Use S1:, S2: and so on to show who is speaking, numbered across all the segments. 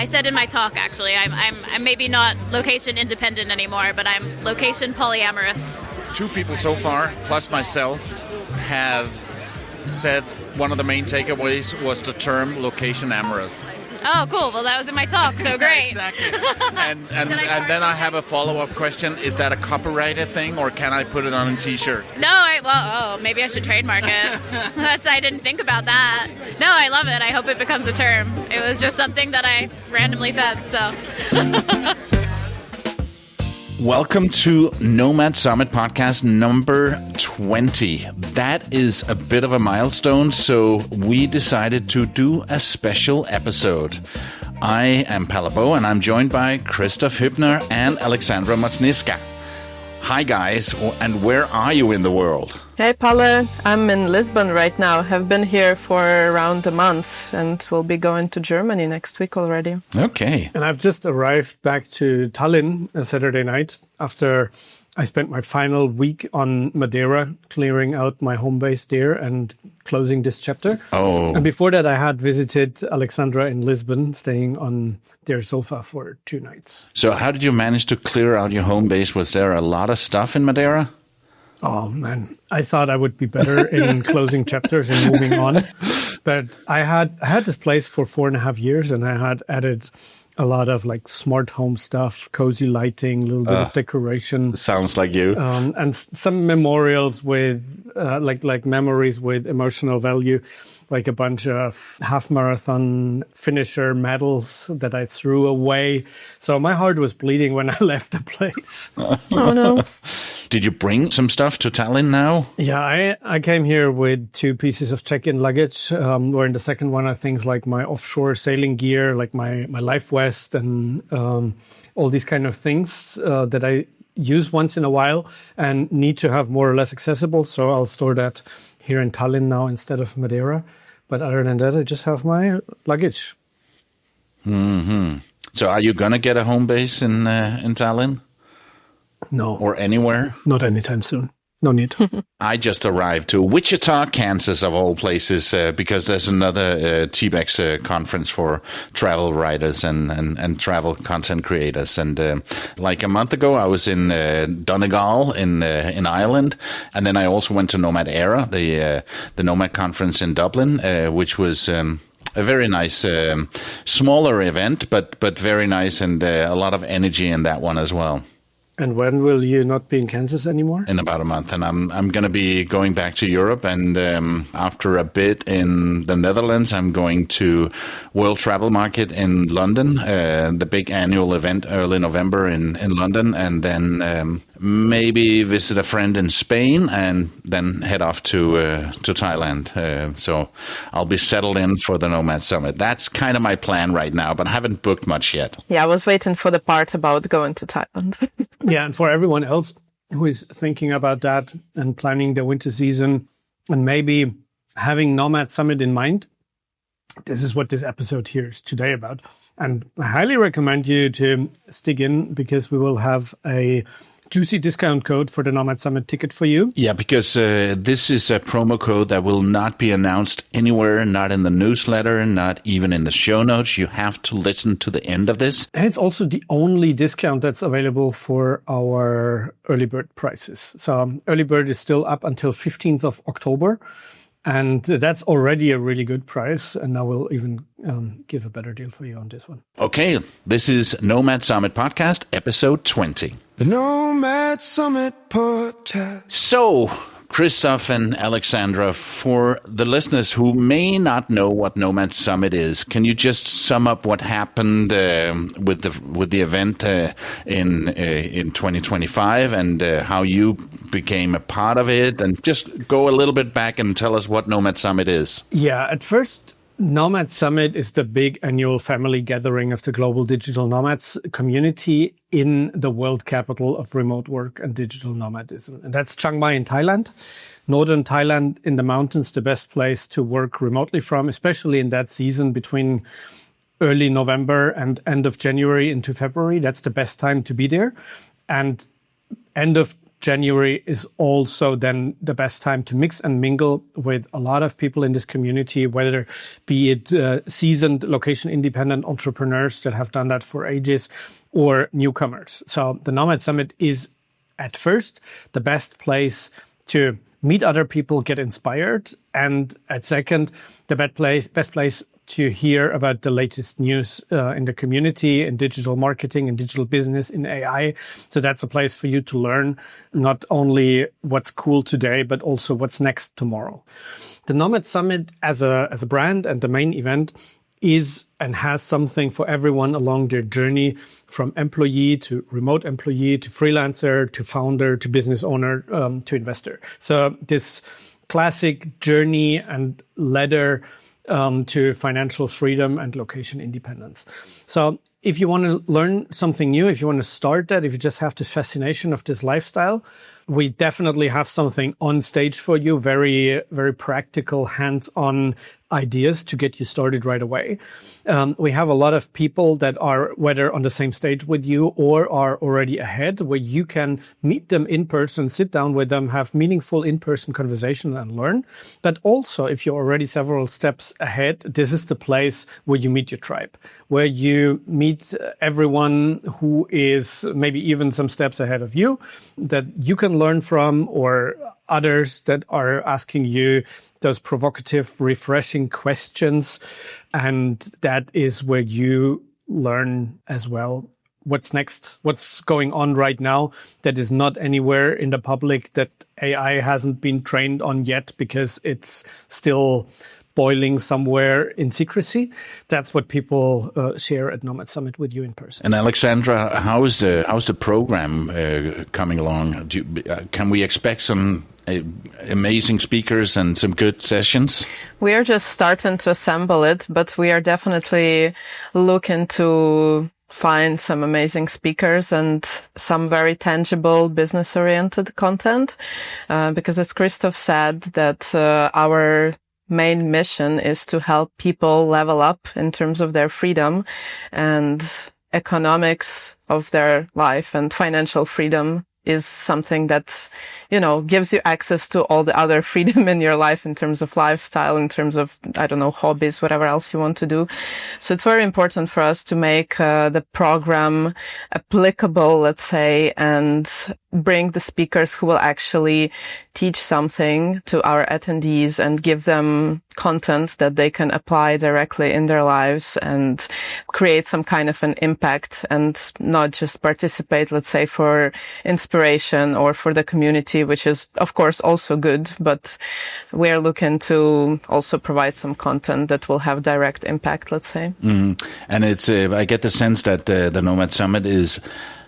S1: I said in my talk, actually, I'm maybe not location independent anymore, but I'm location polyamorous.
S2: 2 people so far, plus myself, have said one of the main takeaways was the term location amorous.
S1: Oh, cool. Well, that was in my talk, so great.
S2: Exactly. And then I have a follow-up question. Is that a copyrighted thing, or can I put it on a T-shirt?
S1: No, maybe I should trademark it. I didn't think about that. No, I love it. I hope it becomes a term. It was just something that I randomly said, so...
S2: Welcome to Nomad Summit Podcast number 20. That is a bit of a milestone, so we decided to do a special episode. I am Palle Bo, and I'm joined by Christoph and Alexandra. Hi guys, and where are you in the world?
S3: Hey Palle, I'm in Lisbon right now. Have been here for around a month and will be going to Germany next week already.
S2: Okay.
S4: And I've just arrived back to Tallinn on Saturday night after I spent my final week on Madeira, clearing out my home base there and closing this chapter.
S2: Oh.
S4: And before that, I had visited Alexandra in Lisbon, staying on their sofa for 2 nights.
S2: So how did you manage to clear out your home base? Was there a lot of stuff in Madeira?
S4: Oh, man. I thought I would be better in closing chapters and moving on. But I had this place for 4.5 years, and I had added a lot of like smart home stuff, cozy lighting, a little bit of decoration.
S2: Sounds like you.
S4: And some memorials with like memories with emotional value, like a bunch of half marathon finisher medals that I threw away. So my heart was bleeding when I left the place.
S3: Oh no.
S2: Did you bring some stuff to Tallinn now?
S4: Yeah, I came here with 2 pieces of check-in luggage, where in the second one are things like my offshore sailing gear, like my life vest and all these kind of things that I use once in a while and need to have more or less accessible. So I'll store that here in Tallinn now instead of Madeira. But other than that, I just have my luggage.
S2: Mm-hmm. So are you going to get a home base in Tallinn?
S4: No.
S2: Or anywhere?
S4: Not anytime soon. No need.
S2: I just arrived to Wichita, Kansas, of all places, because there's another TBEX conference for travel writers and travel content creators. And like a month ago, I was in Donegal in Ireland, and then I also went to Nomad Era, the Nomad conference in Dublin, which was a very nice, smaller event, but very nice, and a lot of energy in that one as well.
S4: And when will you not be in Kansas anymore?
S2: In about a month, and I'm going to be going back to Europe, and after a bit in the Netherlands, I'm going to World Travel Market in London, the big annual event early November in London, and then maybe visit a friend in Spain, and then head off to Thailand. So I'll be settled in for the Nomad Summit. That's kind of my plan right now, but I haven't booked much yet.
S3: Yeah, I was waiting for the part about going to Thailand.
S4: Yeah, and for everyone else who is thinking about that and planning the winter season and maybe having Nomad Summit in mind, this is what this episode here is today about. And I highly recommend you to stick in because we will have a juicy discount code for the Nomad Summit ticket for you.
S2: Yeah, because this is a promo code that will not be announced anywhere, not in the newsletter, not even in the show notes. You have to listen to the end of this.
S4: And it's also the only discount that's available for our early bird prices. So early bird is still up until 15th of October. And that's already a really good price. And I will even give a better deal for you on this one.
S2: Okay, this is Nomad Summit Podcast, episode 20.
S5: The Nomad Summit Podcast.
S2: So, Christoph and Alexandra, for the listeners who may not know what Nomad Summit is, can you just sum up what happened with the event in 2025 and how you became a part of it, and just go a little bit back and tell us what Nomad Summit is?
S4: Yeah, at first, Nomad Summit is the big annual family gathering of the global digital nomads community in the world capital of remote work and digital nomadism. And that's Chiang Mai in Thailand. Northern Thailand in the mountains, the best place to work remotely from, especially in that season between early November and end of January into February. That's the best time to be there. And end of January is also then the best time to mix and mingle with a lot of people in this community, whether be it seasoned location-independent entrepreneurs that have done that for ages or newcomers. So the Nomad Summit is at first the best place to meet other people, get inspired, and at second, the best place to hear about the latest news in the community, in digital marketing, in digital business, in AI. So that's a place for you to learn not only what's cool today, but also what's next tomorrow. The Nomad Summit as a brand and the main event is and has something for everyone along their journey, from employee to remote employee to freelancer to founder to business owner to investor. So this classic journey and ladder to financial freedom and location independence. So if you want to learn something new, if you want to start that, if you just have this fascination of this lifestyle, we definitely have something on stage for you, very, very practical, hands-on ideas to get you started right away. We have a lot of people that are whether on the same stage with you or are already ahead, where you can meet them in person, sit down with them, have meaningful in-person conversation and learn. But also, if you're already several steps ahead, this is the place where you meet your tribe, where you meet everyone who is maybe even some steps ahead of you that you can learn from, or others that are asking you those provocative, refreshing questions. And that is where you learn as well what's next, what's going on right now that is not anywhere in the public, that AI hasn't been trained on yet because it's still boiling somewhere in secrecy. That's what people share at Nomad Summit with you in person.
S2: And Alexandra, how's the program coming along? Can we expect some amazing speakers and some good sessions?
S3: We are just starting to assemble it, but we are definitely looking to find some amazing speakers and some very tangible business-oriented content. Because as Christoph said, that our main mission is to help people level up in terms of their freedom and economics of their life, and financial freedom is something that, you know, gives you access to all the other freedom in your life in terms of lifestyle, in terms of, I don't know, hobbies, whatever else you want to do. So it's very important for us to make the program applicable, let's say, and bring the speakers who will actually teach something to our attendees and give them content that they can apply directly in their lives and create some kind of an impact, and not just participate, let's say, for inspiration or for the community, which is, of course, also good. But we're looking to also provide some content that will have direct impact, let's say.
S2: Mm-hmm. And it's, I get the sense that the Nomad Summit is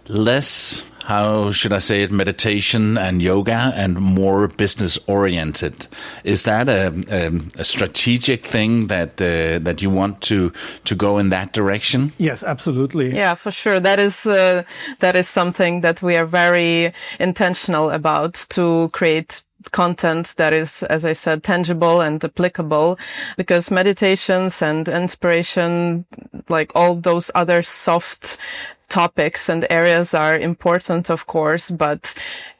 S2: less, how should I say it, meditation and yoga, and more business oriented. Is that a strategic thing that you want to go in that direction?
S4: Yes, absolutely.
S3: Yeah, for sure. That is something that we are very intentional about, to create content that is, as I said, tangible and applicable, because meditations and inspiration, like all those other soft topics and areas, are important, of course, but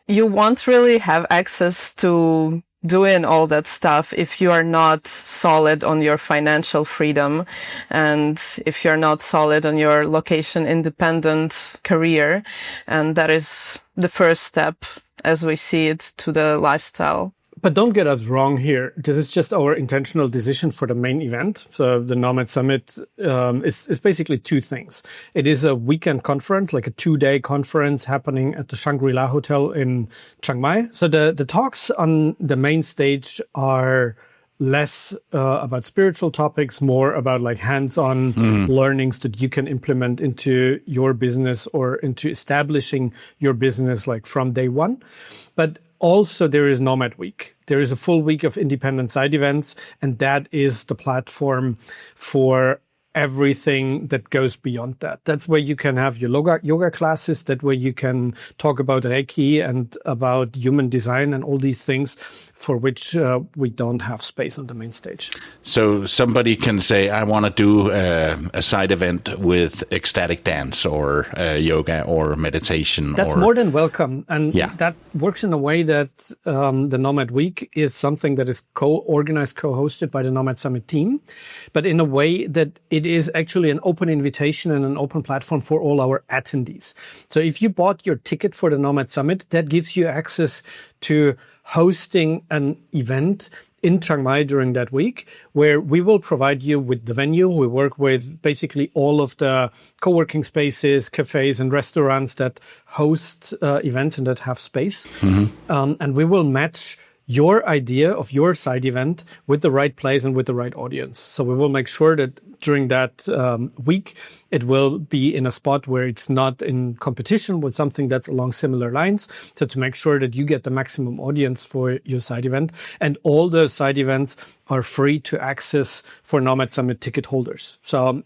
S3: you won't really have access to doing all that stuff if you are not solid on your financial freedom, and if you're not solid on your location independent career. And that is the first step, as we see it, to the lifestyle.
S4: But don't get us wrong here. This is just our intentional decision for the main event. So the Nomad Summit is basically two things. It is a weekend conference, like a 2-day conference happening at the Shangri-La Hotel in Chiang Mai. So the talks on the main stage are less about spiritual topics, more about like hands-on learnings that you can implement into your business or into establishing your business like from day one. But also, there is Nomad Week. There is a full week of independent side events, and that is the platform for everything that goes beyond that. That's where you can have your yoga classes. That where you can talk about Reiki and about human design and all these things for which we don't have space on the main stage.
S2: So somebody can say, I want to do a side event with ecstatic dance or yoga or meditation.
S4: That's more than welcome. And that works in a way that the Nomad Week is something that is co-organized, co-hosted by the Nomad Summit team, but in a way that it is actually an open invitation and an open platform for all our attendees. So if you bought your ticket for the Nomad Summit, that gives you access to hosting an event in Chiang Mai during that week, where we will provide you with the venue. We work with basically all of the co-working spaces, cafes, and restaurants that host events and that have space. And we will match your idea of your side event with the right place and with the right audience. So we will make sure that during that week, it will be in a spot where it's not in competition with something that's along similar lines. So to make sure that you get the maximum audience for your side event. And all the side events are free to access for Nomad Summit ticket holders. So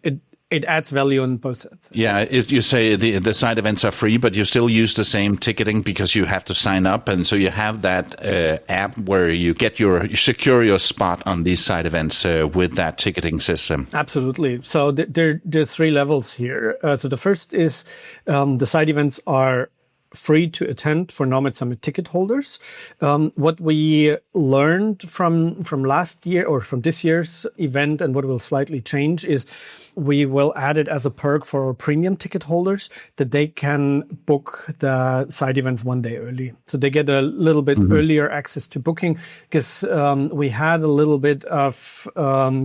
S4: it adds value on both sides.
S2: Yeah, you say the side events are free, but you still use the same ticketing because you have to sign up, and so you have that app where you secure your spot on these side events with that ticketing system.
S4: Absolutely. So there are three levels here. So the first is the side events are free to attend for Nomad Summit ticket holders. What we learned from last year or from this year's event and what will slightly change is we will add it as a perk for our premium ticket holders that they can book the side events one day early. So they get a little bit earlier access to booking because we had a little bit of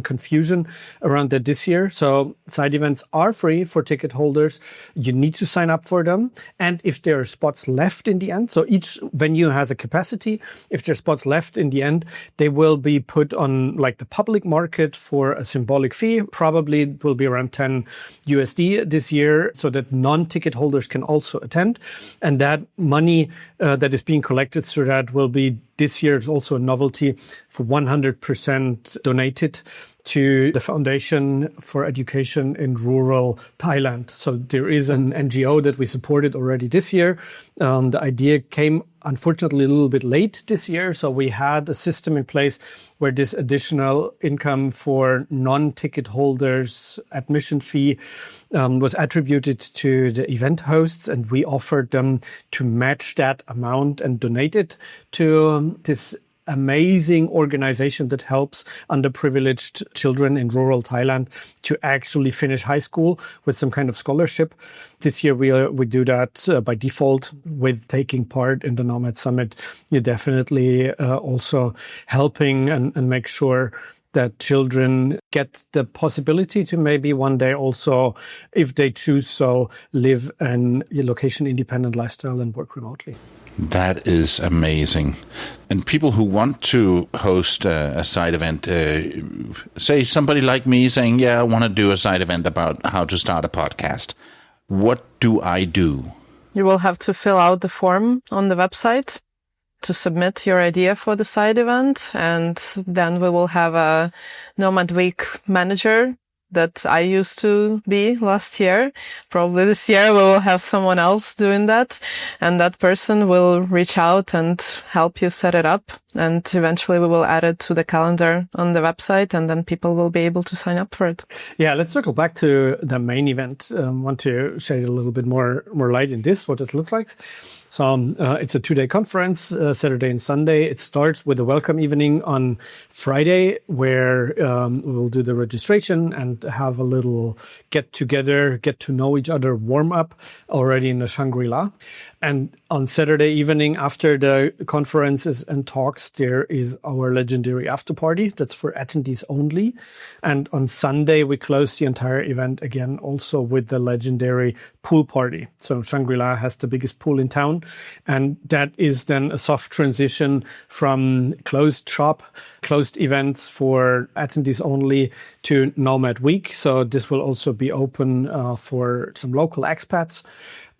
S4: confusion around that this year. So side events are free for ticket holders. You need to sign up for them. And if there are spots left in the end, so each venue has a capacity. If there are spots left in the end, they will be put on like the public market for a symbolic fee. Probably it will be around 10 USD this year so that non-ticket holders can also attend. And that money that is being collected through that will be this year is also a novelty for 100% donated to the Foundation for Education in Rural Thailand. So there is an NGO that we supported already this year. The idea came, unfortunately, a little bit late this year. So we had a system in place where this additional income for non-ticket holders admission fee was attributed to the event hosts, and we offered them to match that amount and donate it to this amazing organization that helps underprivileged children in rural Thailand to actually finish high school with some kind of scholarship. This year we do that by default with taking part in the Nomad Summit. You're definitely also helping and make sure that children get the possibility to maybe one day also, if they choose so, live a location-independent lifestyle and work remotely.
S2: That is amazing. And people who want to host a side event, say somebody like me saying, yeah, I want to do a side event about how to start a podcast. What do I do?
S3: You will have to fill out the form on the website to submit your idea for the side event. And then we will have a Nomad Week manager that I used to be last year. Probably this year we will have someone else doing that. And that person will reach out and help you set it up. And eventually we will add it to the calendar on the website, and then people will be able to sign up for it.
S4: Yeah, let's circle back to the main event. Want to shed a little bit more light in this, what it looks like. So it's a 2-day conference, Saturday and Sunday. It starts with a welcome evening on Friday, where we will do the registration and have a little get-together, get-to-know each other warm-up already in the Shangri-La. And on Saturday evening, after the conferences and talks, there is our legendary after party. That's for attendees only. And on Sunday, we close the entire event again, also with the legendary pool party. So Shangri-La has the biggest pool in town. And that is then a soft transition from closed shop, closed events for attendees only to Nomad Week. So this will also be open for some local expats.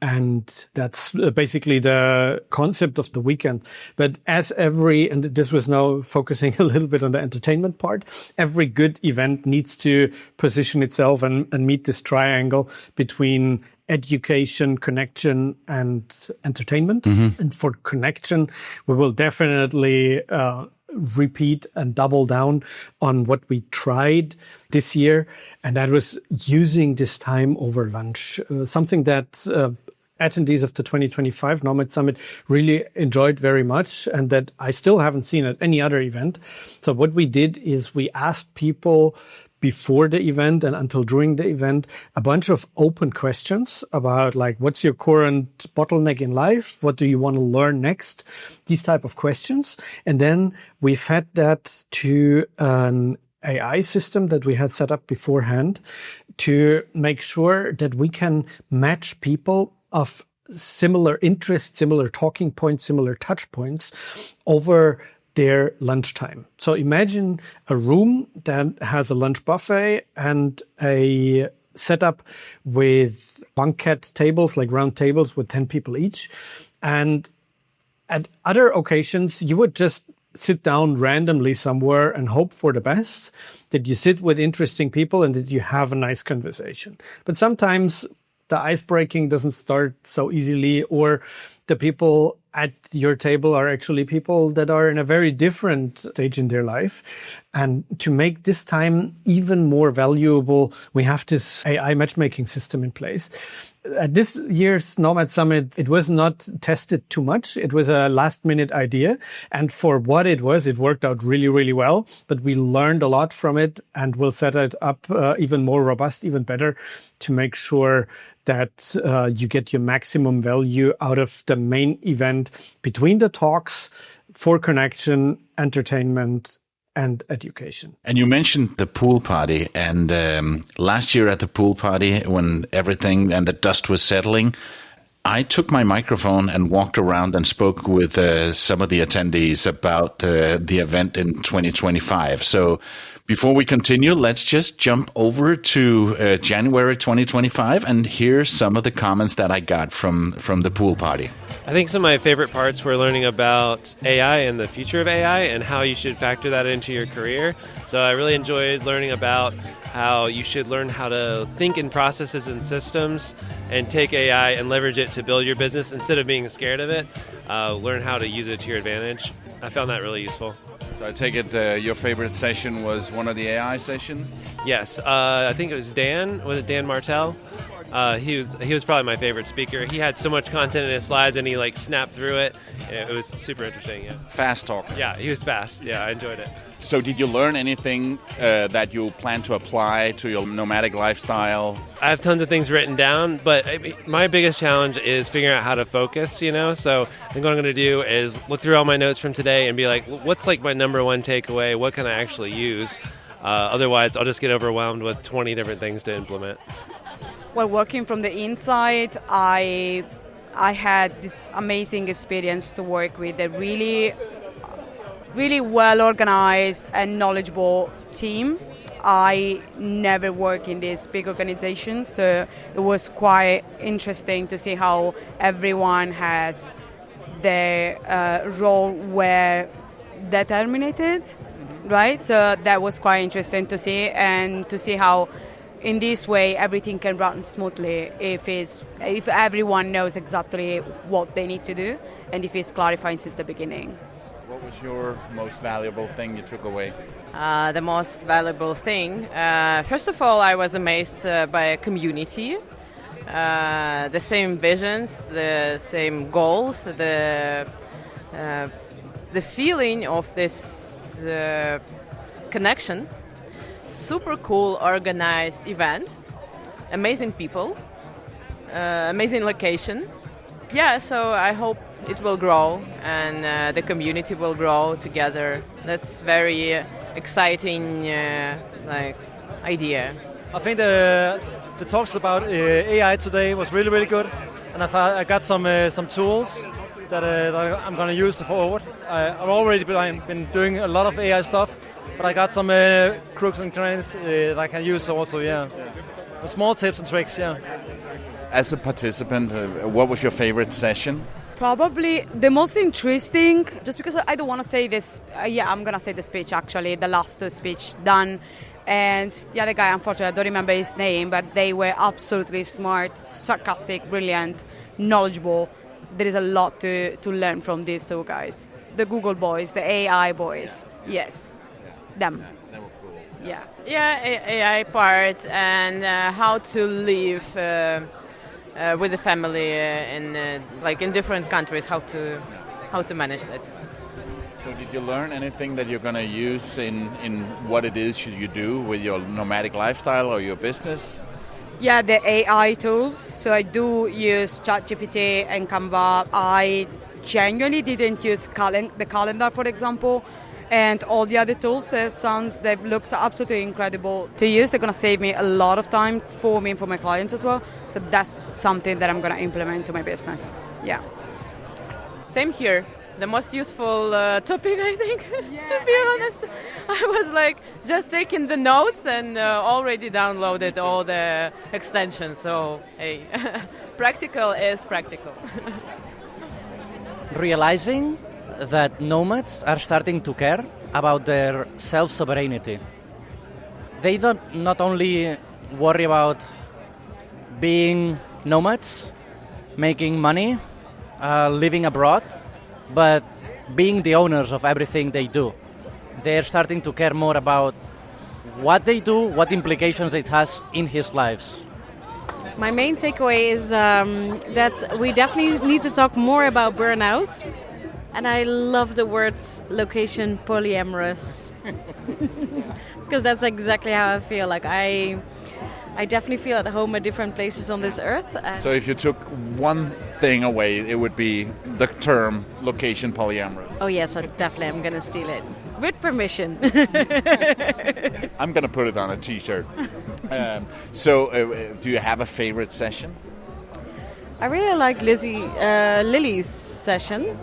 S4: And that's basically the concept of the weekend. But and this was now focusing a little bit on the entertainment part, every good event needs to position itself and meet this triangle between education, connection, and entertainment. And for connection, we will definitely repeat and double down on what we tried this year. And that was using this time over lunch, something that attendees of the 2025 Nomad Summit really enjoyed very much, and that I still haven't seen at any other event. So what we did is we asked people before the event and until during the event a bunch of open questions about, like, what's your current bottleneck in life? What do you want to learn next? These type of questions. And then we fed that to an AI system that we had set up beforehand to make sure that we can match people of similar interests, similar talking points, similar touch points over their lunchtime. So imagine a room that has a lunch buffet and a setup with banquet tables, like round tables with 10 people each. And at other occasions, you would just sit down randomly somewhere and hope for the best, that you sit with interesting people and that you have a nice conversation. But sometimes the ice breaking doesn't start so easily, or the people at your table are actually people that are in a very different stage in their life. And to make this time even more valuable, we have this AI matchmaking system in place. At this year's Nomad Summit, it was not tested too much. It was a last-minute idea. And for what it was, it worked out really, really well. But we learned a lot from it, and we'll set it up even more robust, even better, to make sure that you get your maximum value out of the main event between the talks for connection, entertainment, and education.
S2: And you mentioned the pool party. And last year at the pool party, when everything and the dust was settling, I took my microphone and walked around and spoke with some of the attendees about the event in 2025. So before we continue, let's just jump over to January 2025 and hear some of the comments that I got from the pool party.
S6: I think some of my favorite parts were learning about AI and the future of AI and how you should factor that into your career. So I really enjoyed learning about how you should learn how to think in processes and systems and take AI and leverage it to build your business instead of being scared of it. Learn how to use it to your advantage. I found that really useful.
S2: So I take it your favorite session was one of the AI sessions?
S6: Yes, I think it was Dan. Was it Dan Martell? He was probably my favorite speaker. He had so much content in his slides, and he snapped through it. It was super interesting. Yeah.
S2: Fast talker.
S6: Yeah, he was fast. Yeah, I enjoyed it.
S2: So did you learn anything that you plan to apply to your nomadic lifestyle?
S6: I have tons of things written down, but my biggest challenge is figuring out how to focus, So I think what I'm going to do is look through all my notes from today and be like, what's my number one takeaway? What can I actually use? Otherwise, I'll just get overwhelmed with 20 different things to implement.
S7: Well, working from the inside, I had this amazing experience to work with a really well-organized and knowledgeable team. I never worked in this big organization, so it was quite interesting to see how everyone has their role where determined, right? So that was quite interesting to see, and to see how in this way everything can run smoothly if everyone knows exactly what they need to do and if it's clarified since the beginning.
S2: What was your most valuable thing you took away?
S3: The most valuable thing, first of all, I was amazed by a community, the same visions, the same goals, the feeling of this connection. Super cool, organized event, amazing people, amazing location. Yeah, so I hope it will grow and the community will grow together. That's very exciting idea.
S8: I think the talks about AI today was really, really good, and I got some tools that I'm going to use forward. I've already been doing a lot of AI stuff, but I got some crooks and crannies that I can use also, yeah. the small tips and tricks, yeah.
S2: As a participant, what was your favorite session?
S7: Probably the most interesting, just because I don't want to say this, I'm going to say the speech actually, the last speech done. And the other guy, unfortunately, I don't remember his name, but they were absolutely smart, sarcastic, brilliant, knowledgeable. There is a lot to learn from these two guys. The Google boys, the AI boys, yes, them.
S2: They were cool.
S7: Yeah.
S3: Yeah, AI part and how to live with the family in different countries, how to manage this.
S2: So did you learn anything that you're going to use in what it is you do with your nomadic lifestyle or your business?
S7: Yeah, the AI tools. So I do use ChatGPT and Canva. I genuinely didn't use the calendar, for example, and all the other tools. That looks absolutely incredible to use. They're going to save me a lot of time for me and for my clients as well. So that's something that I'm going to implement to my business. Yeah.
S3: Same here. The most useful topic, I think, to be honest. I was just taking the notes and already downloaded all the extensions. So, hey, practical is practical.
S9: Realizing that nomads are starting to care about their self-sovereignty. They don't not only worry about being nomads, making money, living abroad, but being the owners of everything they do. They're starting to care more about what they do, what implications it has in his lives.
S10: My main takeaway is that we definitely need to talk more about burnouts. And I love the words location polyamorous. Because that's exactly how I feel. I definitely feel at home at different places on this earth.
S2: So if you took one thing away, it would be the term location polyamorous.
S10: Oh yes, I'm going to steal it. With permission.
S2: I'm going to put it on a t-shirt. Do you have a favorite session?
S10: I really like Lily's session.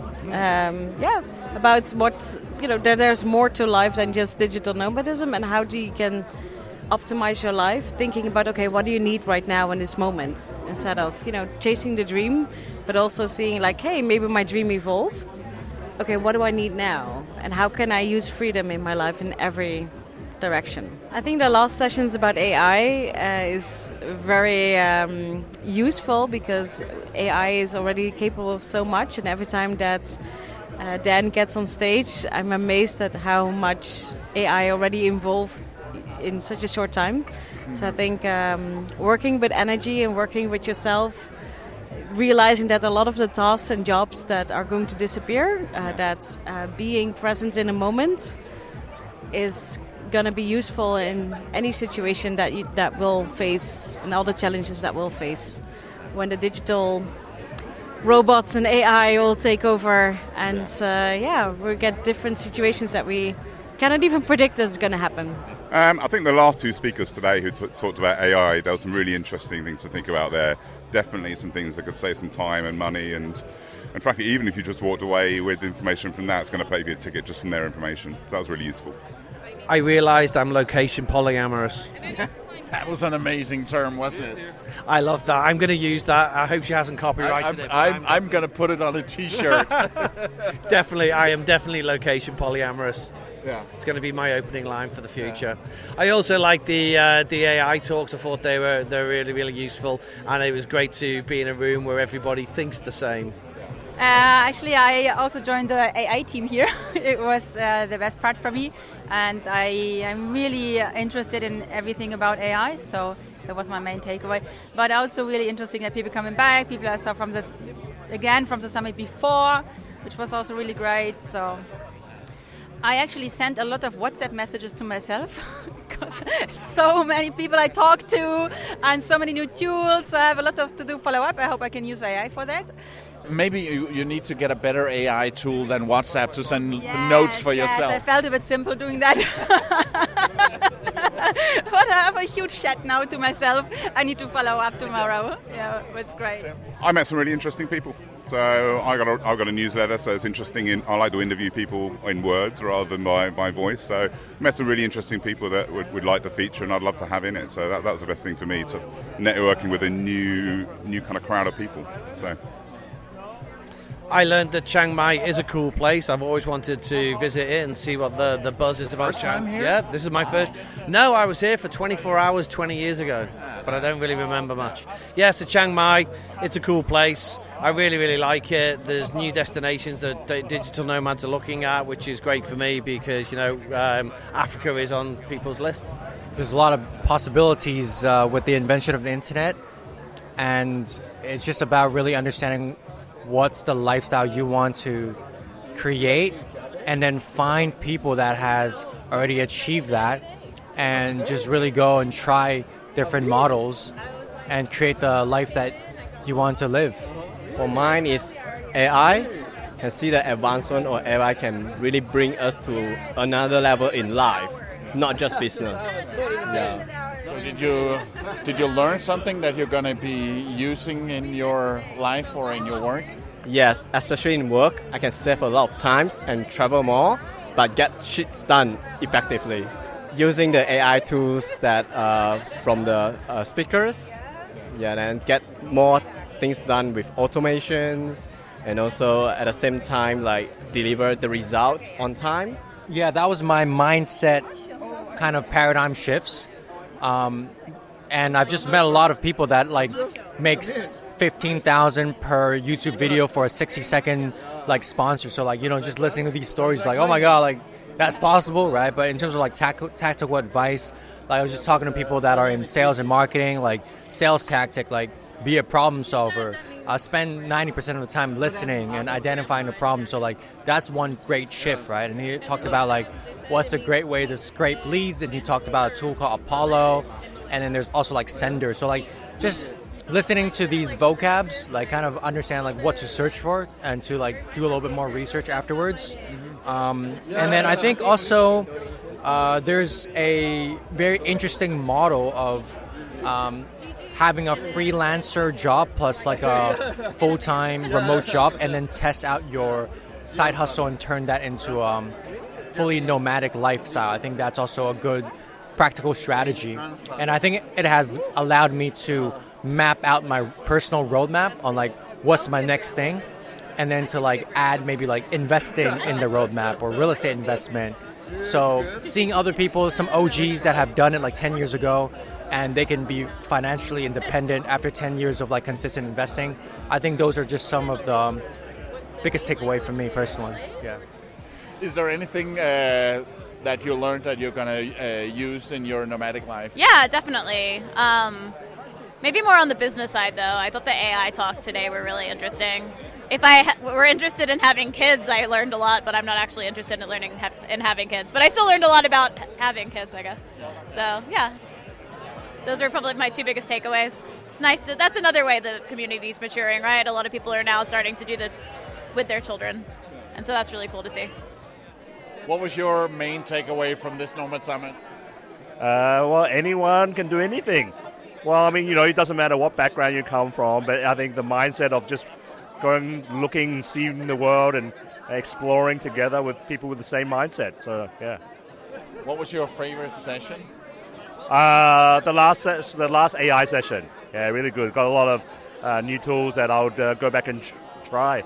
S10: About what, that there's more to life than just digital nomadism and how you can optimize your life, thinking about, okay, what do you need right now in this moment? Instead of, chasing the dream, but also seeing hey, maybe my dream evolved. Okay, what do I need now? And how can I use freedom in my life in every direction? I think the last sessions about AI is very useful because AI is already capable of so much, and every time that Dan gets on stage, I'm amazed at how much AI already involved in such a short time. So I think working with energy and working with yourself, realizing that a lot of the tasks and jobs that are going to disappear, being present in a moment is going to be useful in any situation that will face, and all the challenges that we'll face when the digital robots and AI will take over, and we'll get different situations that we cannot even predict is going to happen.
S11: I think the last two speakers today who talked about AI, there were some really interesting things to think about there. Definitely some things that could save some time and money, and frankly, even if you just walked away with information from that, it's going to pay for your ticket just from their information. So that was really useful.
S12: I realised I'm location polyamorous.
S2: That was an amazing term, wasn't it?
S12: I love that. I'm going to use that. I hope she hasn't copyrighted it.
S2: I'm going to put it on a t-shirt.
S12: Definitely, I am definitely location polyamorous.
S2: Yeah.
S12: It's going to be my opening line for the future. Yeah. I also like the AI talks. I thought they're really, really useful, and it was great to be in a room where everybody thinks the same.
S13: Actually, I also joined the AI team here. It was the best part for me, and I'm really interested in everything about AI, so that was my main takeaway. But also really interesting that people coming back, people I saw from the summit before, which was also really great. So I actually sent a lot of WhatsApp messages to myself because so many people I talk to and so many new tools. So I have a lot to do follow-up. I hope I can use AI for that.
S2: Maybe you need to get a better AI tool than WhatsApp to send notes for yourself.
S13: Yes, I felt a bit simple doing that. But I have a huge chat now to myself. I need to follow up tomorrow. Yeah, it's great.
S11: I met some really interesting people. So I've got a newsletter, so it's interesting. I like to interview people in words rather than by voice. So I met some really interesting people that would like to feature, and I'd love to have in it. So that was the best thing for me. So networking with a new kind of crowd of people. So
S12: I learned that Chiang Mai is a cool place. I've always wanted to visit it and see what the buzz is about.
S2: First time here?
S12: Yeah, this is my first. No, I was here for 24 hours 20 years ago, but I don't really remember much. Yeah, so Chiang Mai, it's a cool place. I really, really like it. There's new destinations that digital nomads are looking at, which is great for me because, Africa is on people's list.
S14: There's a lot of possibilities with the invention of the internet, and it's just about really understanding what's the lifestyle you want to create, and then find people that has already achieved that, and just really go and try different models and create the life that you want to live.
S15: For mine is AI. Can see the advancement of AI can really bring us to another level in life, not just business. Yeah.
S2: So did you learn something that you're going to be using in your life or in your work?
S15: Yes, especially in work, I can save a lot of time and travel more, but get shit done effectively. Using the AI tools that from the speakers, and get more things done with automations, and also at the same time deliver the results on time.
S14: Yeah, that was my mindset kind of paradigm shifts. And I've just met a lot of people that makes 15,000 per YouTube video for a 60-second sponsor. So just listening to these stories, oh my god, that's possible, right? But in terms of tactical advice, I was just talking to people that are in sales and marketing, sales tactic, be a problem solver. Spend 90% of the time listening and identifying the problem. So that's one great shift, right? And he talked about what's a great way to scrape leads, and he talked about a tool called Apollo, and then there's also Sender. So just listening to these vocabs, kind of understand what to search for, and to do a little bit more research afterwards. And then I think also there's a very interesting model of having a freelancer job plus a full-time remote job, and then test out your side hustle and turn that into fully nomadic lifestyle. I think that's also a good practical strategy, and I think it has allowed me to map out my personal roadmap on what's my next thing, and then to add maybe investing in the roadmap or real estate investment. So seeing other people, some OGs that have done it 10 years ago, and they can be financially independent after 10 years of consistent investing. I think those are just some of the biggest takeaway for me personally. Yeah.
S2: Is there anything that you learned that you're going to use in your nomadic life?
S1: Yeah, definitely. Maybe more on the business side, though. I thought the AI talks today were really interesting. If I were interested in having kids, I learned a lot, but I'm not actually interested in learning in having kids. But I still learned a lot about having kids, I guess. So, yeah. Those are probably my two biggest takeaways. It's nice. That's another way the community is maturing, right? A lot of people are now starting to do this with their children. And so that's really cool to see.
S2: What was your main takeaway from this Nomad Summit?
S16: Well, anyone can do anything. Well, I mean, it doesn't matter what background you come from, but I think the mindset of just going, looking, seeing the world and exploring together with people with the same mindset. So, yeah.
S2: What was your favorite session?
S16: The last AI session. Yeah, really good. Got a lot of new tools that I would go back and try.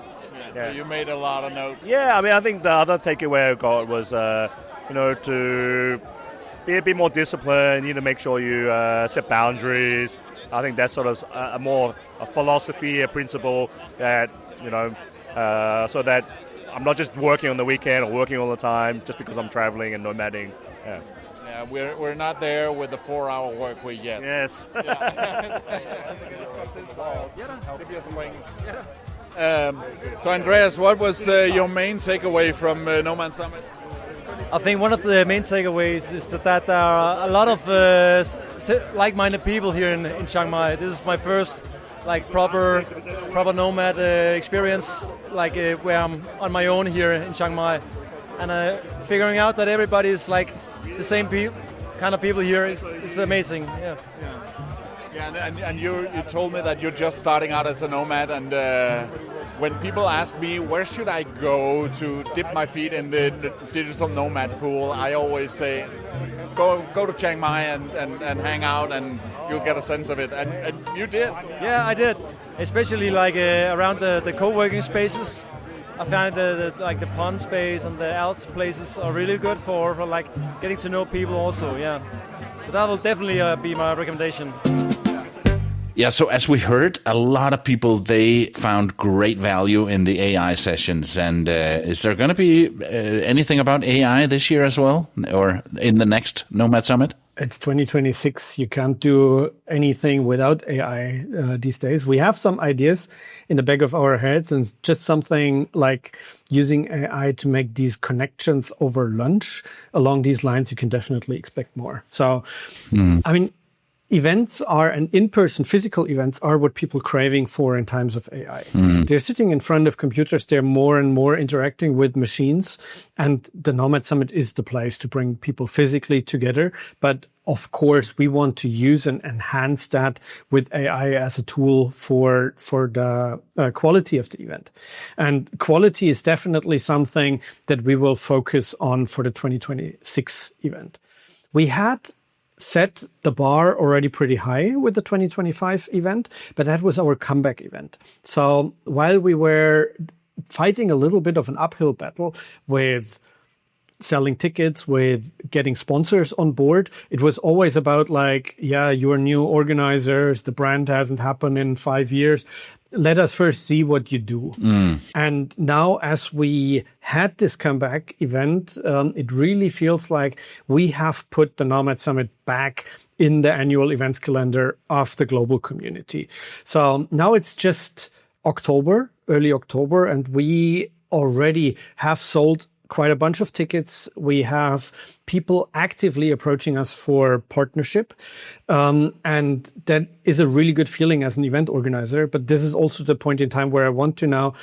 S2: So you made a lot of notes.
S16: Yeah, I mean, I think the other takeaway I got was, to be a bit more disciplined. You need to make sure you set boundaries. I think that's sort of a philosophy, a principle that, so that I'm not just working on the weekend or working all the time just because I'm traveling and nomading. Yeah.
S2: Yeah, we're not there with the 4-hour work week yet.
S16: Yes.
S2: So Andreas, what was your main takeaway from Nomad Summit?
S8: I think one of the main takeaways is that there are a lot of like-minded people here in Chiang Mai. This is my first like proper nomad experience, like where I'm on my own here in Chiang Mai, and figuring out that everybody is like the same kind of people here is amazing.
S17: And you told me that you're just starting out as a nomad, and when people ask me where should I go to dip my feet in the digital nomad pool, I always say go to Chiang Mai and hang out, and you'll get a sense of it. And you did.
S8: Yeah, I did. Especially like around the co-working spaces. I found like the pond space and the alt places are really good for like getting to know people also. Yeah, so that will definitely be my recommendation.
S2: Yeah, so as we heard, a lot of people, they found great value in the AI sessions. And is there going to be anything about AI this year as well, or in the next Nomad Summit?
S4: It's 2026. You can't do anything without AI these days. We have some ideas in the back of our heads, and just something like using AI to make these connections over lunch. Along these lines, you can definitely expect more. So, I mean, events are, and in-person physical events are what people are craving for in times of AI. They're sitting in front of computers. They're more and more interacting with machines. And the Nomad Summit is the place to bring people physically together. But of course, we want to use and enhance that with AI as a tool for the quality of the event. And quality is definitely something that we will focus on for the 2026 event. We had set the bar already pretty high with the 2025 event, but that was our comeback event. So while we were fighting a little bit of an uphill battle with selling tickets, with getting sponsors on board, it was always about like, yeah, you're new organizers, the brand hasn't happened in 5 years. Let us first see what you do. And now as we had this comeback event, it really feels like we have put the Nomad Summit back in the annual events calendar of the global community. So now it's just October, early October, and we already have sold quite a bunch of tickets. We have people actively approaching us for partnership. And that is a really good feeling as an event organizer. But this is also the point in time where I want to now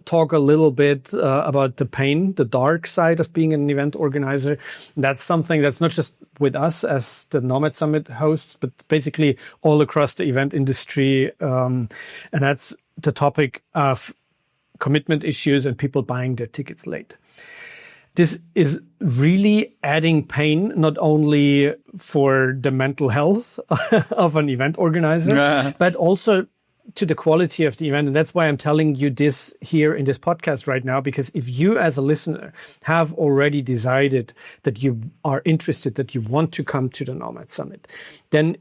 S4: talk a little bit about the pain, the dark side of being an event organizer. That's something that's not just with us as the Nomad Summit hosts, but basically all across the event industry. And that's the topic of commitment issues and people buying their tickets late. This is really adding pain, not only for the mental health of an event organizer, but also to the quality of the event. And that's why I'm telling you this here in this podcast right now, because if you as a listener have already decided that you are interested, that you want to come to the Nomad Summit, then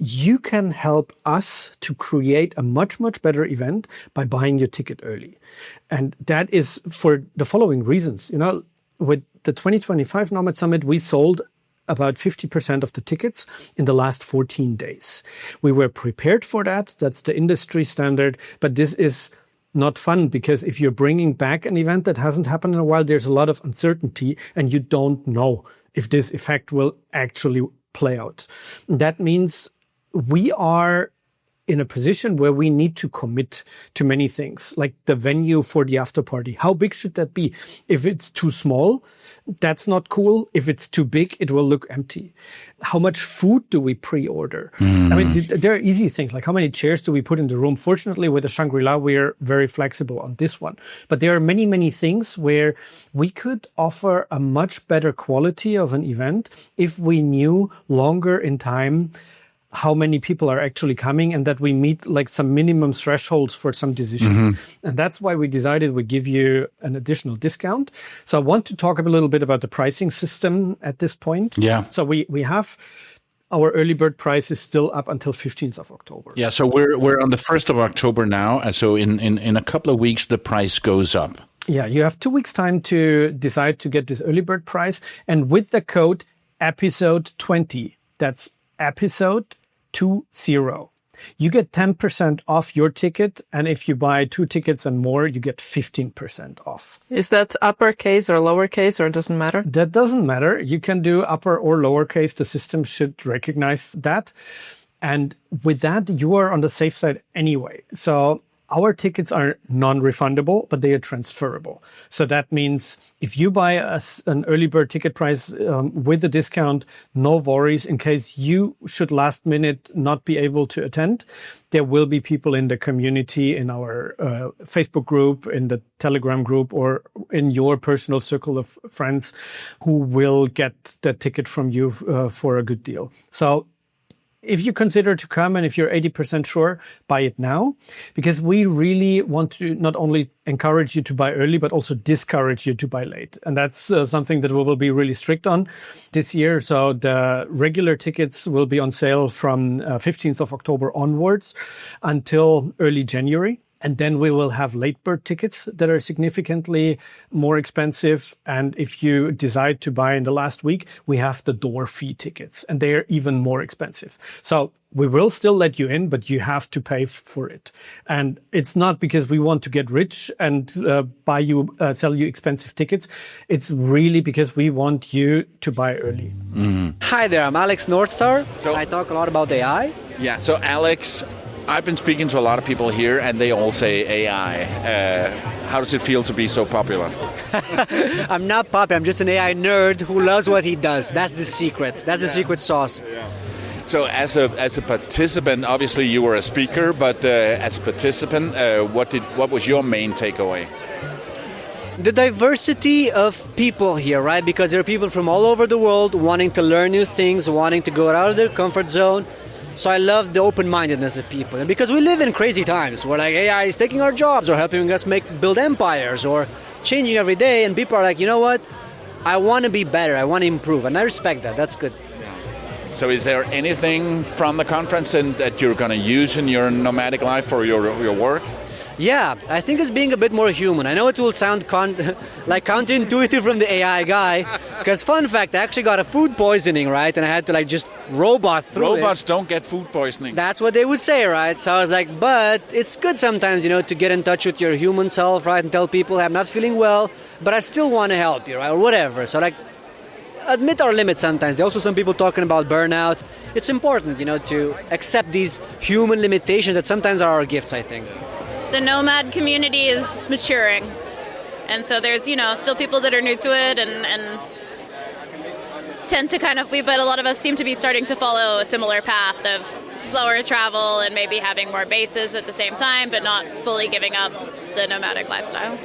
S4: you can help us to create a much, much better event by buying your ticket early. And that is for the following reasons. You know, with the 2025 Nomad Summit, we sold about 50% of the tickets in the last 14 days. We were prepared for that. That's the industry standard. But this is not fun, because if you're bringing back an event that hasn't happened in a while, there's a lot of uncertainty and you don't know if this effect will actually play out. That means we are in a position where we need to commit to many things, like the venue for the after party. How big should that be? If it's too small, that's not cool. If it's too big, it will look empty. How much food do we pre-order? I mean, there are easy things, like how many chairs do we put in the room? Fortunately, with the Shangri-La, we're very flexible on this one. But there are many, many things where we could offer a much better quality of an event if we knew longer in time how many people are actually coming, and that we meet like some minimum thresholds for some decisions. And that's why we decided we give you an additional discount. So I want to talk a little bit about the pricing system at this point.
S2: Yeah.
S4: So we have our early bird price is still up until 15th of October.
S2: Yeah, so we're on the 1st of October now. And so in a couple of weeks, the price goes up.
S4: Yeah, you have 2 weeks time to decide to get this early bird price. And with the code episode 20, that's episode 20, you get 10% off your ticket. And if you buy 2 tickets and more, you get 15% off.
S3: Is that uppercase or lowercase, or it doesn't matter?
S4: That doesn't matter. You can do upper or lowercase. The system should recognize that. And with that, you are on the safe side anyway. So our tickets are non-refundable, but they are transferable. So that means if you buy an early bird ticket price with a discount, no worries. In case you should last minute not be able to attend, there will be people in the community, in our Facebook group, in the Telegram group, or in your personal circle of friends who will get the ticket from you for a good deal. So if you consider to come and if you're 80% sure, buy it now, because we really want to not only encourage you to buy early, but also discourage you to buy late. And that's something that we will be really strict on this year. So the regular tickets will be on sale from 15th of October onwards until early January. And then we will have late bird tickets that are significantly more expensive. And if you decide to buy in the last week, we have the door fee tickets, and they are even more expensive. So we will still let you in, but you have to pay for it. And it's not because we want to get rich and sell you expensive tickets. It's really because we want you to buy early.
S18: Hi there, I'm Alex Northstar. I talk a lot about AI.
S2: Yeah, so Alex, I've been speaking to a lot of people here, and they all say AI. How does it feel to be so popular?
S18: I'm not popular. I'm just an AI nerd who loves what he does. That's the secret. That's the secret sauce.
S2: Yeah. So as a participant, obviously you were a speaker, but as a participant, what was your main takeaway?
S18: The diversity of people here, right? Because there are people from all over the world wanting to learn new things, wanting to go out of their comfort zone. So I love the open-mindedness of people. And because we live in crazy times where like AI is taking our jobs or helping us build empires or changing every day, and people are like, you know what? I want to be better. I want to improve. And I respect that. That's good.
S2: So is there anything from the conference that you're going to use in your nomadic life or your work?
S18: Yeah, I think it's being a bit more human. I know it will sound like counterintuitive from the AI guy, because fun fact, I actually got a food poisoning, right? And I had to just robot through it.
S2: Robots don't get food poisoning.
S18: That's what they would say, right? So I was like, but it's good sometimes, to get in touch with your human self, right? And tell people I'm not feeling well, but I still want to help you, right? Or whatever. So admit our limits sometimes. There are also some people talking about burnout. It's important, to accept these human limitations that sometimes are our gifts, I think.
S1: The nomad community is maturing. And so there's, still people that are new to it and tend to but a lot of us seem to be starting to follow a similar path of slower travel and maybe having more bases at the same time, but not fully giving up the nomadic lifestyle.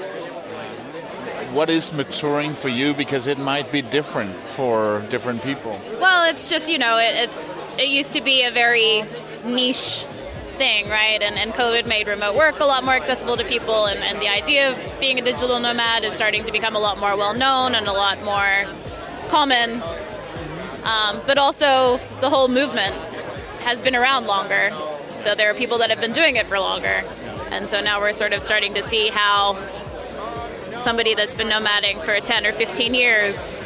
S2: What is maturing for you? Because it might be different for different people.
S1: Well, it's just, it used to be a very niche thing, right? And COVID made remote work a lot more accessible to people, and the idea of being a digital nomad is starting to become a lot more well-known and a lot more common. But also, the whole movement has been around longer, so there are people that have been doing it for longer. And so now we're sort of starting to see how somebody that's been nomading for 10 or 15 years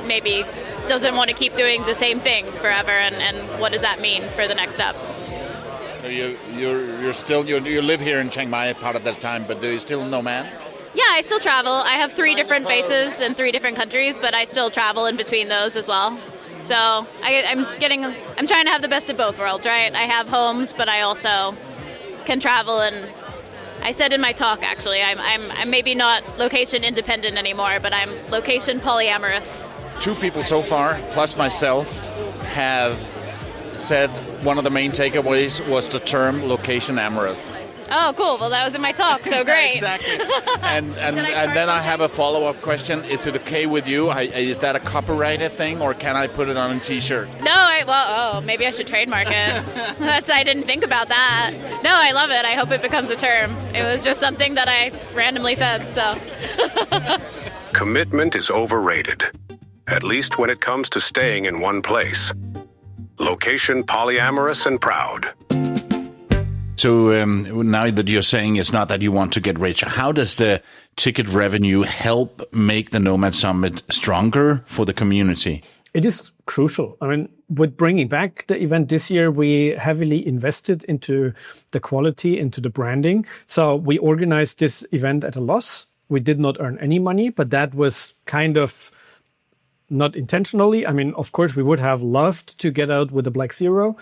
S1: maybe doesn't want to keep doing the same thing forever, and what does that mean for the next step?
S2: So you live here in Chiang Mai part of the time, but do you still nomad?
S1: Yeah, I still travel. I have 3 different bases in 3 different countries, but I still travel in between those as well. So I'm trying to have the best of both worlds, right? I have homes, but I also can travel. And I said in my talk, actually, I'm maybe not location independent anymore, but I'm location polyamorous.
S2: 2 people so far, plus myself, have said one of the main takeaways was the term location amorous.
S1: Oh, cool. Well, that was in my talk, so great.
S2: Exactly. And then I have a follow-up question. Is it okay with you? Is that a copyrighted thing, or can I put it on a T-shirt?
S1: No, maybe I should trademark it. I didn't think about that. No, I love it. I hope it becomes a term. It was just something that I randomly said, so.
S19: Commitment is overrated, at least when it comes to staying in one place. Location polyamorous and proud.
S2: So now that you're saying it's not that you want to get rich, how does the ticket revenue help make the Nomad Summit stronger for the community?
S4: It is crucial. I mean, with bringing back the event this year, we heavily invested into the quality, into the branding. So we organized this event at a loss. We did not earn any money, but that was kind of not intentionally. I mean, of course, we would have loved to get out with a black zero,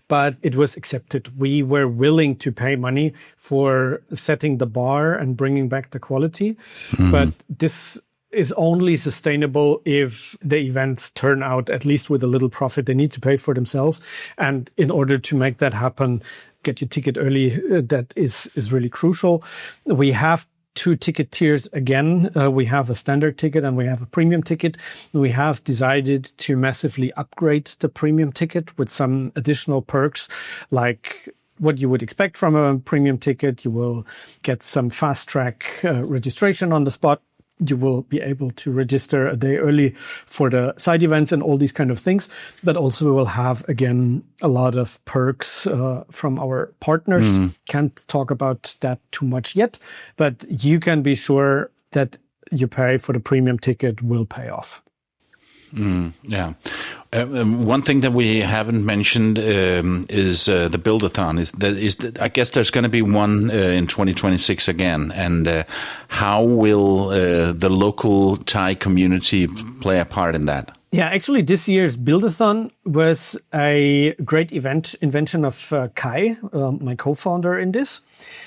S4: but it was accepted. We were willing to pay money for setting the bar and bringing back the quality. But this is only sustainable if the events turn out at least with a little profit. They need to pay for themselves. And in order to make that happen, get your ticket early. That is really crucial. We have 2 ticket tiers again. We have a standard ticket and we have a premium ticket. We have decided to massively upgrade the premium ticket with some additional perks, like what you would expect from a premium ticket. You will get some fast track registration on the spot. You will be able to register a day early for the side events and all these kind of things. But also we will have, again, a lot of perks from our partners. Can't talk about that too much yet, but you can be sure that you pay for the premium ticket will pay off.
S2: Yeah. One thing that we haven't mentioned is the Build-a-thon. I guess there's going to be one in 2026 again. And how will the local Thai community play a part in that?
S4: Yeah, actually, this year's Build-a-thon was a great invention of Kai, my co-founder in this.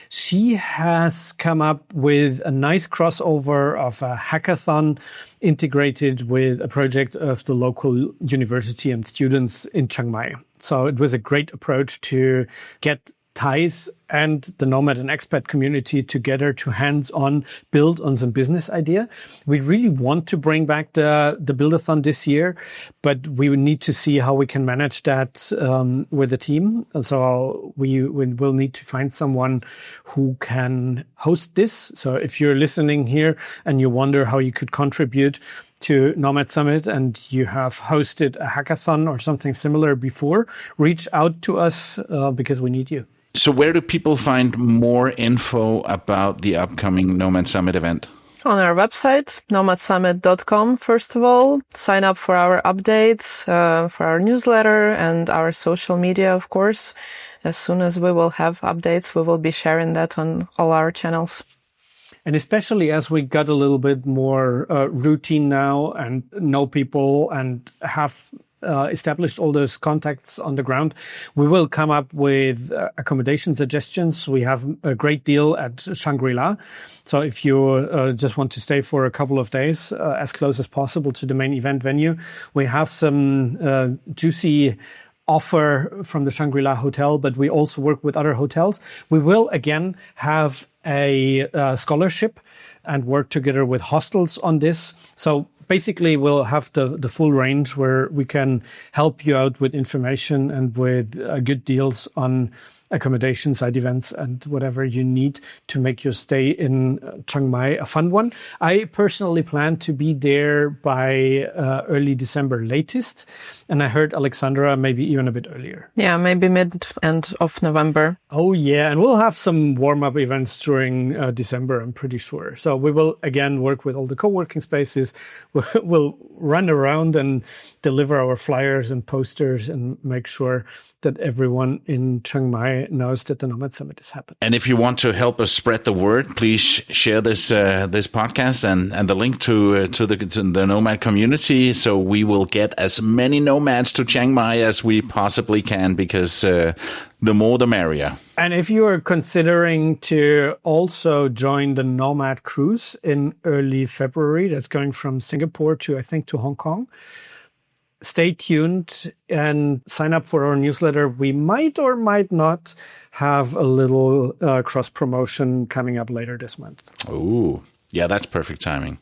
S4: She has come up with a nice crossover of a hackathon integrated with a project of the local university and students in Chiang Mai. So it was a great approach to get Thais and the nomad and expat community together to hands-on build on some business idea. We really want to bring back the Build-a-thon this year, but we need to see how we can manage that with the team. And so we will need to find someone who can host this. So if you're listening here and you wonder how you could contribute to Nomad Summit and you have hosted a hackathon or something similar before, reach out to us because we need you.
S2: So where do people find more info about the upcoming Nomad Summit event?
S3: On our website, nomadsummit.com, first of all. Sign up for our updates, for our newsletter and our social media, of course. As soon as we will have updates, we will be sharing that on all our channels.
S4: And especially as we got a little bit more routine now and know people and have established all those contacts on the ground, we will come up with accommodation suggestions. We have a great deal at Shangri-La. So if you just want to stay for a couple of days as close as possible to the main event venue, we have some juicy offer from the Shangri-La Hotel, but we also work with other hotels. We will again have a scholarship and work together with hostels on this. So basically, we'll have the full range where we can help you out with information and with good deals on accommodation, side events, and whatever you need to make your stay in Chiang Mai a fun one. I personally plan to be there by early December latest. And I heard Alexandra maybe even a bit earlier.
S3: Yeah, maybe end of November.
S4: Oh, yeah. And we'll have some warm-up events during December, I'm pretty sure. So we will, again, work with all the co-working spaces. We'll run around and deliver our flyers and posters and make sure that everyone in Chiang Mai knows that the Nomad Summit is happening.
S2: And if you want to help us spread the word, please share this podcast and the link to the Nomad community, so we will get as many nomads to Chiang Mai as we possibly can, because the more the merrier.
S4: And if you are considering to also join the Nomad Cruise in early February, that's going from Singapore to Hong Kong, stay tuned and sign up for our newsletter. We might or might not have a little cross-promotion coming up later this month.
S2: Oh, yeah, that's perfect timing.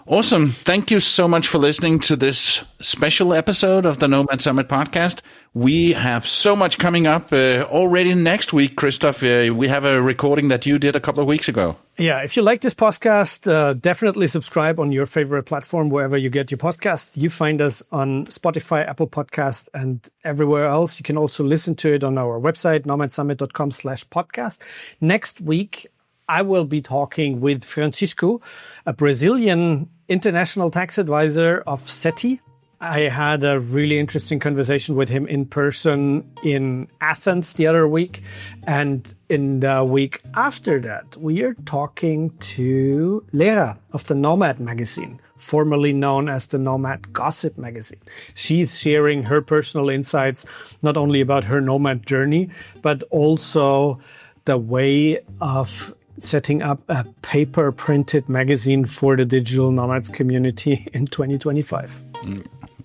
S2: Awesome. Thank you so much for listening to this special episode of the Nomad Summit Podcast. We have so much coming up already next week, Christoph. We have a recording that you did a couple of weeks ago.
S4: Yeah, if you like this podcast, definitely subscribe on your favorite platform, wherever you get your podcasts. You find us on Spotify, Apple Podcast, and everywhere else. You can also listen to it on our website, nomadsummit.com/podcast. Next week, I will be talking with Francisco, a Brazilian international tax advisor of SETI. I had a really interesting conversation with him in person in Athens the other week. And in the week after that, we are talking to Lera of the Nomad magazine, formerly known as the Nomad Gossip magazine. She's sharing her personal insights, not only about her nomad journey, but also the way of setting up a paper-printed magazine for the digital nomads community in 2025.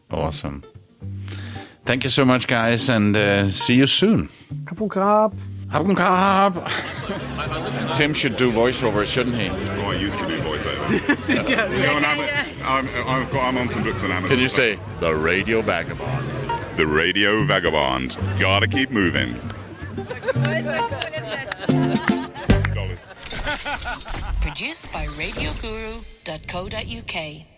S2: Awesome. Thank you so much, guys, and see you soon.
S4: Kapun krab.
S2: Kapun krab.
S17: Tim should do voiceover, shouldn't he?
S11: Oh, I used to do voiceover.
S17: Did you?
S11: I'm on some books on Amazon.
S17: Can you say the Radio Vagabond?
S11: The Radio Vagabond. Gotta keep moving.
S20: Produced by RadioGuru.co.uk.